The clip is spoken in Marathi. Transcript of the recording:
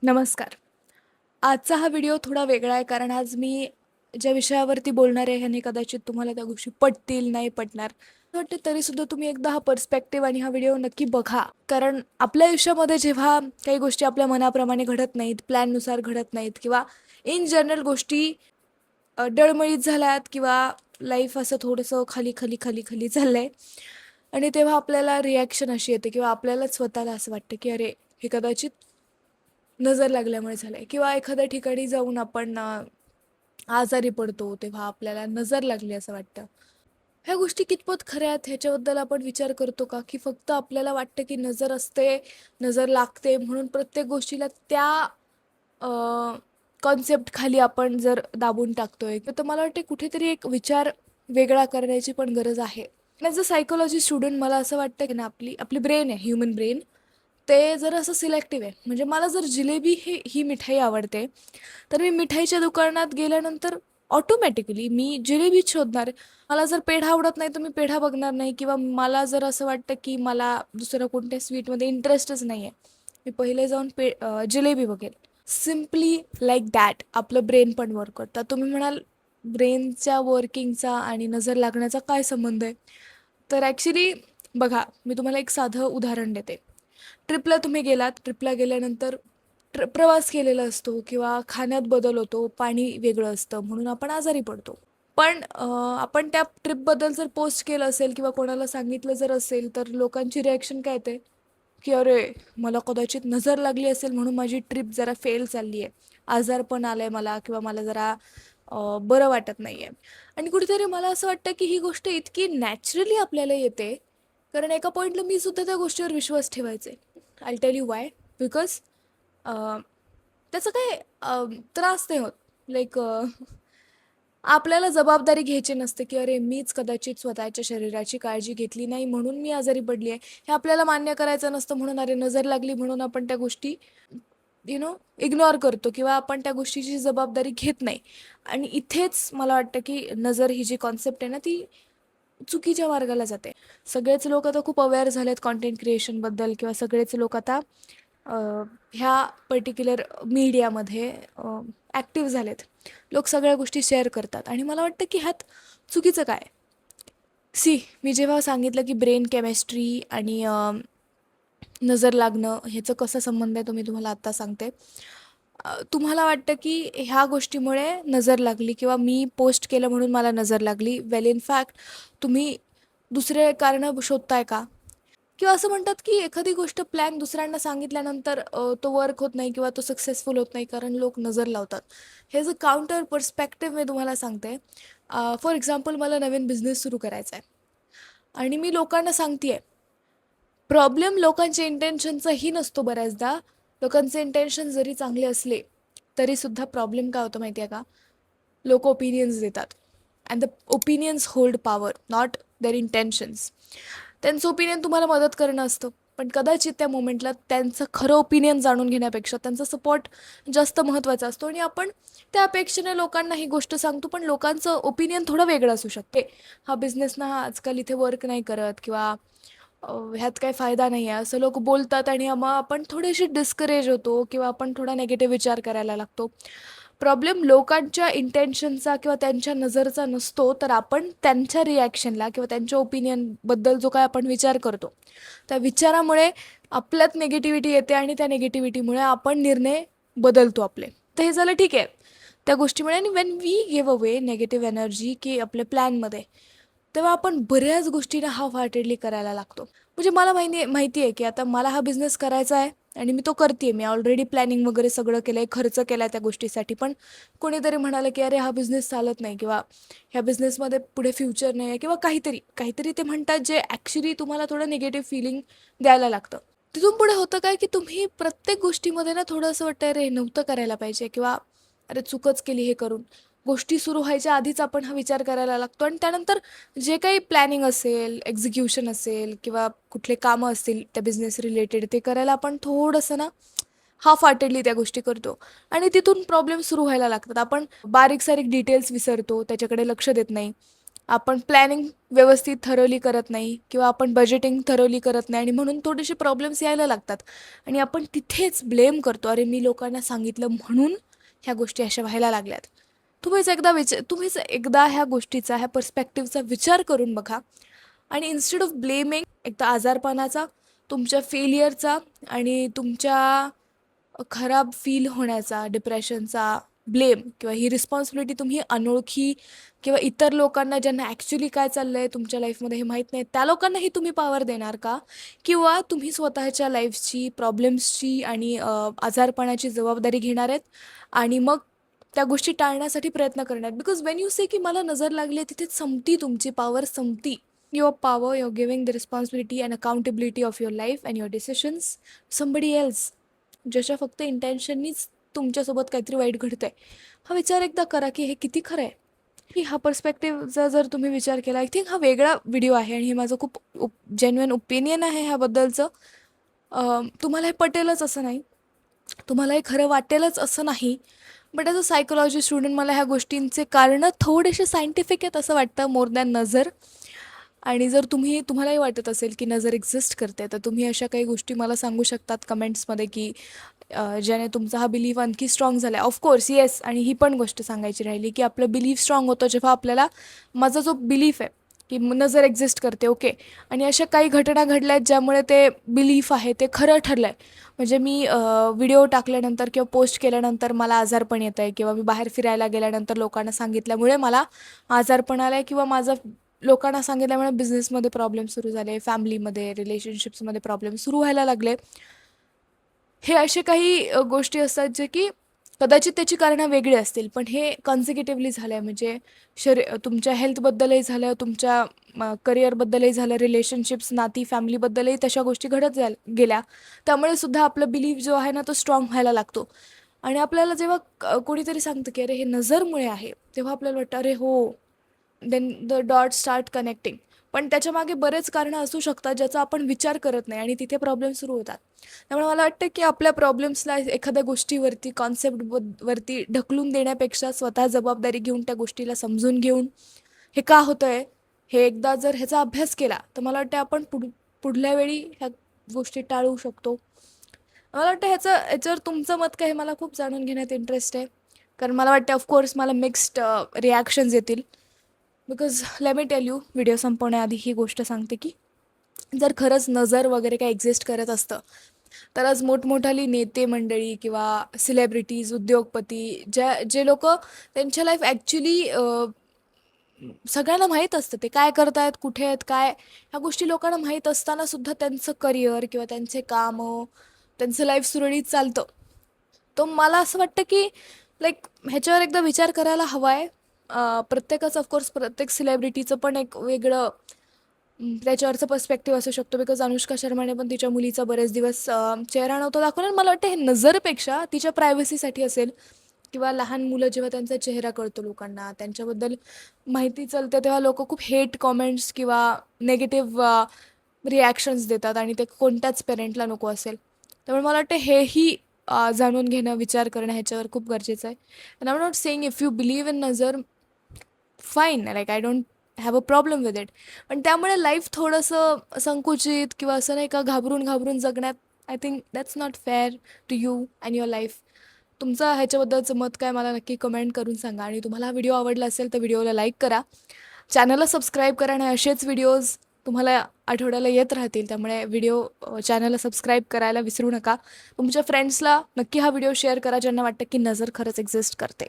नमस्कार. आजचा हा व्हिडिओ थोडा वेगळा आहे कारण आज मी ज्या विषयावरती बोलणार आहे ह्याने कदाचित तुम्हाला त्या गोष्टी पटतील, नाही पटणार. मला वाटतं तरीसुद्धा तुम्ही एकदा हा पर्स्पेक्टिव्ह आणि हा व्हिडिओ नक्की बघा. कारण आपल्या आयुष्यामध्ये जेव्हा काही गोष्टी आपल्या मनाप्रमाणे घडत नाहीत, प्लॅननुसार घडत नाहीत किंवा इन जनरल गोष्टी डळमळीत झाल्यात किंवा लाईफ असं थोडंसं खाली, खाली, खाली, खाली चाललंय आणि तेव्हा आपल्याला रिॲक्शन अशी येते किंवा आपल्यालाच स्वतःला असं वाटतं, की अरे, हे कदाचित नजर लागल्यामुळे झालंय किंवा एखाद्या ठिकाणी जाऊन आपण आजारी पडतो तेव्हा आपल्याला नजर लागली असं वाटतं. ह्या गोष्टी कितपत खऱ्या आहेत ह्याच्याबद्दल आपण विचार करतो का? की फक्त आपल्याला वाटतं की नजर असते, नजर लागते म्हणून प्रत्येक गोष्टीला त्या कॉन्सेप्ट खाली आपण जर दाबून टाकतोय, तर मला वाटते कुठेतरी एक विचार वेगळा करण्याची पण गरज आहे. ॲज अ सायकॉलॉजी स्टुडंट मला असं वाटतं की ना आपली आपली ब्रेन आहे, ह्युमन ब्रेन, ते जर असं सिलेक्टिव्ह आहे. म्हणजे मला जर जिलेबी ही मिठाई आवडते, तर मी मिठाईच्या दुकानात गेल्यानंतर ऑटोमॅटिकली मी जिलेबीच शोधणार. मला जर पेढा आवडत नाही, तर मी पेढा बघणार नाही किंवा मला जर असं वाटतं, की मला दुसऱ्या कोणत्या स्वीटमध्ये इंटरेस्टच नाही आहे, मी पहिले जाऊन जिलेबी बघेन. सिम्पली लाईक दॅट आपलं ब्रेन पण वर्क करतं. तुम्ही म्हणाल, ब्रेनच्या वर्किंगचा आणि नजर लागण्याचा काय संबंध आहे? तर ॲक्च्युली बघा, मी तुम्हाला एक साधं उदाहरण देते. ट्रिपला तुम्ही गेलात, ट्रिपला गेल्यानंतर प्रवास केलेला असतो किंवा खाण्यात बदल होतो, पाणी वेगळं असतं म्हणून आपण आजारी पडतो. पण आपण त्या ट्रिपबद्दल जर पोस्ट केलं असेल किंवा कोणाला सांगितलं जर असेल, तर लोकांची रिॲक्शन काय येते, की "अरे, मला कदाचित नजर लागली असेल म्हणून माझी ट्रिप जरा फेल चालली आहे. आजारपण आलंय मला किंवा मला जरा बरं वाटत नाहीये." आणि कुठेतरी मला असं वाटतं, की ही गोष्ट इतकी नॅचरली आपल्याला येते, कारण एका पॉइंटला मी सुद्धा त्या गोष्टीवर विश्वास ठेवायचे. I tell you why. Because त्याचा काही त्रास नाही होत. लाईक आपल्याला जबाबदारी घ्यायची नसते, की अरे मीच कदाचित स्वतःच्या शरीराची काळजी घेतली नाही म्हणून मी आजारी पडली आहे. हे आपल्याला मान्य करायचं नसतं म्हणून अरे नजर लागली म्हणून आपण त्या गोष्टी इग्नोर करतो किंवा आपण त्या गोष्टीची जबाबदारी घेत नाही. आणि इथेच मला वाटतं, की नजर ही जी कॉन्सेप्ट आहे ना ती चुकीच्या मार्गाला जाते. सगळेच लोक आता खूप अवेअर झालेत कंटेंट क्रिएशनबद्दल किंवा सगळेच लोक आता अ, ह्या पर्टिक्युलर मीडियामध्ये ॲक्टिव्ह झालेत. लोक सगळ्या गोष्टी शेअर करतात आणि मला वाटतं की ह्यात चुकीचं काय? सी, मी जेव्हा सांगितलं की ब्रेन केमिस्ट्री आणि नजर लागणं ह्याचं कसं संबंध आहे तो मी तुम्हाला आत्ता सांगते. तुम्हाला वाटतं की ह्या गोष्टीमुळे नजर लागली किंवा मी पोस्ट केलं म्हणून मला नजर लागली. वेल इन फॅक्ट तुम्ही दुसरे कारणं शोधताय का? किंवा असं म्हणतात की एखादी गोष्ट प्लॅन दुसऱ्यांना सांगितल्यानंतर तो वर्क होत नाही किंवा तो सक्सेसफुल होत नाही कारण लोक नजर लावतात. हे जे काउंटर पर्स्पेक्टिव्ह मी तुम्हाला सांगते. फॉर एक्झाम्पल मला नवीन बिझनेस सुरू करायचा आहे आणि मी लोकांना सांगते. प्रॉब्लेम लोकांच्या इंटेन्शनचाही नसतो बऱ्याचदा. लोकांचे इंटेन्शन जरी चांगले असले, तरीसुद्धा प्रॉब्लेम काय होतो माहिती आहे का? लोकं ओपिनियन्स देतात and the opinions hold power, not their intentions. त्यांचं ओपिनियन तुम्हाला मदत करणं असतं, पण कदाचित त्या मोमेंटला त्यांचं खरं ओपिनियन जाणून घेण्यापेक्षा त्यांचा सपोर्ट जास्त महत्त्वाचा असतो आणि आपण त्या अपेक्षेने लोकांना ही गोष्ट सांगतो, पण लोकांचं ओपिनियन थोडं वेगळं असू शकते. हा बिझनेस ना हा आजकाल इथे वर्क नाही करत किंवा ह्यात काही फायदा नाही आहे असं लोक बोलतात आणि मग आपण थोडेसे डिस्करेज होतो किंवा आपण थोडा नेगेटिव्ह विचार करायला लागतो. प्रॉब्लेम लोकांच्या इंटेन्शनचा किंवा त्यांच्या नजरचा नसतो, तर आपण त्यांच्या रिॲक्शनला किंवा त्यांच्या ओपिनियनबद्दल जो काय आपण विचार करतो, त्या विचारामुळे आपल्यात निगेटिव्हिटी येते आणि त्या निगेटिव्हिटीमुळे आपण निर्णय बदलतो आपले. तर हे झालं ठीक आहे त्या गोष्टीमुळे. आणि when we give away negative energy की आपल्या प्लॅनमध्ये, तेव्हा आपण बऱ्याच गोष्टींना हाफ हार्टेडली करायला लागतो. म्हणजे मला माहिती आहे की आता मला हा बिझनेस करायचा आहे आणि मी तो करते. मी ऑलरेडी प्लॅनिंग वगैरे सगळं केलं आहे, खर्च केला आहे त्या गोष्टीसाठी. पण कोणीतरी म्हणालं की अरे हा बिझनेस चालत नाही किंवा ह्या बिझनेसमध्ये पुढे फ्युचर नाही आहे किंवा काहीतरी काहीतरी ते म्हणतात जे ॲक्च्युली तुम्हाला थोडं निगेटिव्ह फिलिंग द्यायला लागतं. तिथून पुढे होतं काय की तुम्ही प्रत्येक गोष्टीमध्ये ना थोडं असं वाटतं अरे हे नव्हतं करायला पाहिजे किंवा अरे चूकच केली हे करून. गोष्टी सुरू व्हायच्या आधीच आपण हा विचार करायला लागतो आणि त्यानंतर जे काही प्लॅनिंग असेल, एक्झिक्युशन असेल किंवा कुठले कामं असतील त्या बिझनेस रिलेटेड ते करायला आपण थोडंसं ना हाफ हार्टेडली त्या गोष्टी करतो आणि तिथून प्रॉब्लेम सुरू व्हायला लागतात. आपण बारीक-सारीक डिटेल्स विसरतो, त्याच्याकडे लक्ष देत नाही आपण प्लॅनिंग व्यवस्थित थरोली करत नाही किंवा आपण बजेटिंग थरोली करत नाही आणि म्हणून थोडेसे प्रॉब्लेम्स यायला लागतात आणि आपण तिथेच ब्लेम करतो, अरे मी लोकांना सांगितलं म्हणून ह्या गोष्टी अशा व्हायला लागल्यात. तुम्हीच एकदा ह्या गोष्टीचा, ह्या पर्स्पेक्टिव्हचा विचार करून बघा आणि इन्स्टेड ऑफ ब्लेमिंग एकदा आजारपणाचा, तुमच्या फेलियरचा आणि तुमच्या खराब फील होण्याचा, डिप्रेशनचा ब्लेम किंवा ही रिस्पॉन्सिबिलिटी तुम्ही अनोळखी किंवा इतर लोकांना ज्यांना ॲक्च्युली काय चाललं आहे तुमच्या लाईफमध्ये हे माहीत नाही त्या लोकांनाही तुम्ही पॉवर देणार का? किंवा तुम्ही स्वतःच्या लाईफची, प्रॉब्लेम्सची आणि आजारपणाची जबाबदारी घेणार आहेत आणि मग त्या गोष्टी टाळण्यासाठी प्रयत्न करणार? बिकॉज वेन यू से की मला नजर लागली आहे, तिथेच संपती तुमची पॉवर, संपती. Your power, your giving the responsibility and accountability of your life and your decisions somebody else, ज्याच्या फक्त इंटेन्शननीच तुमच्यासोबत काहीतरी वाईट घडतंय. हा विचार एकदा करा की हे किती खरं आहे. की हा पर्स्पेक्टिव्हचा जर तुम्ही विचार केला, आय थिंक हा वेगळा व्हिडिओ आहे आणि हे माझं खूप जेन्युइन ओपिनियन आहे ह्याबद्दलचं. तुम्हाला हे पटेलच असं नाही, तुम्हाला हे खरं वाटेलच असं नाही, but as a psychology student मला ह्या गोष्टींचे कारणं थोडेसे सायंटिफिक आहेत असं वाटतं, मोर दॅन नजर. आणि जर तुम्हालाही वाटत असेल की नजर एक्झिस्ट करते, तर तुम्ही अशा काही गोष्टी मला सांगू शकतात कमेंट्समध्ये की ज्याने तुमचा हा बिलीफ आणखी स्ट्रॉंग झाला आहे. ऑफकोर्स येस, आणि ही पण गोष्ट सांगायची राहिली की आपलं बिलीफ स्ट्रॉंग होतं जेव्हा आपल्याला, माझा जो बिलीफ आहे की नजर एक्झिस्ट करते, ओके, आणि अशा काही घटना घडल्या आहेत ज्यामुळे ते बिलीफ आहे ते खरं ठरलं आहे. म्हणजे मी व्हिडिओ टाकल्यानंतर किंवा पोस्ट केल्यानंतर मला आजारपण येतं आहे, किंवा मी बाहेर फिरायला गेल्यानंतर लोकांना सांगितल्यामुळे मला आजारपण आलं आहे, किंवा माझं लोकांना सांगितल्यामुळे बिझनेसमध्ये प्रॉब्लेम सुरू झाले, फॅमिलीमध्ये, रिलेशनशिप्समध्ये प्रॉब्लेम सुरू व्हायला लागले. हे असे काही गोष्टी असतात जे की कदाचित त्याची कारणं वेगळी असतील, पण हे कॉन्झिक्युटिव्हली झालं आहे. म्हणजे तुमच्या हेल्थबद्दलही झालं, तुमच्या करिअरबद्दलही झालं, रिलेशनशिप्स, नाती, फॅमिलीबद्दलही तशा गोष्टी घडत गेल्या. त्यामुळे सुद्धा आपला बिलीफ जो आहे ना तो स्ट्रॉंग व्हायला लागतो. आणि आपल्याला जेव्हा कोणीतरी सांगतं की अरे हे नजरमुळे आहे, तेव्हा आपल्याला वाटतं अरे हो, then the dot start connecting. पण त्याच्यामागे बरेच कारणं असू शकतात ज्याचा आपण विचार करत नाही आणि तिथे प्रॉब्लेम सुरू होतात. त्यामुळे मला वाटतं की आपल्या प्रॉब्लेम्सला एखाद्या गोष्टीवरती, कॉन्सेप्टवरती ढकलून देण्यापेक्षा स्वतः जबाबदारी घेऊन त्या गोष्टीला समजून घेऊन हे का होतं आहे हे एकदा जर ह्याचा अभ्यास केला, तर मला वाटतं आपण पुढल्या वेळी ह्या गोष्टी टाळू शकतो. मला वाटतं ह्याच्यावर तुमचं मत काय हे मला खूप जाणून घेण्यात इंटरेस्ट आहे. कारण मला वाटतं ऑफकोर्स मला मिक्स्ड रिॲक्शन्स येतील. Because let me tell you, video संपवण्याआधी ही गोष्ट सांगते की जर खरंच नजर वगैरे काही एक्झिस्ट करत असतं, तर आज मोठमोठाली नेते मंडळी किंवा सेलिब्रिटीज, उद्योगपती, जे लोक त्यांच्या लाईफ ॲक्च्युली सगळ्यांना माहीत असतं ते काय करतायत, कुठे आहेत, काय, ह्या गोष्टी लोकांना माहीत असताना सुद्धा त्यांचं करिअर किंवा त्यांचे कामं, त्यांचं लाईफ सुरळीत चालतं. तर मला असं वाटतं की लाईक ह्याच्यावर एकदा विचार करायला हवा आहे. प्रत्येकाचं ऑफकोर्स, प्रत्येक सेलिब्रिटीचं पण एक वेगळं त्याच्यावरचं पर्स्पेक्टिव्ह असू शकतो. बिकॉज अनुष्का शर्माने पण तिच्या मुलीचा बरेच दिवस चेहरा नव्हता दाखवला. आणि मला वाटतं हे नजरपेक्षा तिच्या प्रायव्हसीसाठी असेल, किंवा लहान मुलं जेव्हा त्यांचा चेहरा कळतो लोकांना, त्यांच्याबद्दल माहिती चालते, तेव्हा लोक खूप हेट कॉमेंट्स किंवा निगेटिव्ह रिॲक्शन्स देतात आणि ते कोणत्याच पेरेंटला नको असेल. त्यामुळे मला वाटतं हेही जाणून घेणं, विचार करणं ह्याच्यावर खूप गरजेचं आहे. And I am not saying if you believe in नजर, fine, like I don't have a problem with it. पण त्यामुळे लाईफ थोडंसं संकुचित किंवा असं नाही का घाबरून घाबरून जगण्यात, I think that's not fair to you and your life. तुमचं ह्याच्याबद्दलचं मत काय मला नक्की कमेंट करून सांगा. आणि तुम्हाला हा व्हिडिओ आवडला असेल तर व्हिडिओला लाईक करा, चॅनलला सबस्क्राईब करा आणि असेच व्हिडिओज तुम्हाला आठवड्याला येत राहतील. त्यामुळे चॅनलला सबस्क्राईब करायला विसरू नका. तुमच्या फ्रेंड्सला नक्की हा व्हिडिओ शेअर करा ज्यांना वाटतं की नजर खरंच एक्झिस्ट करते.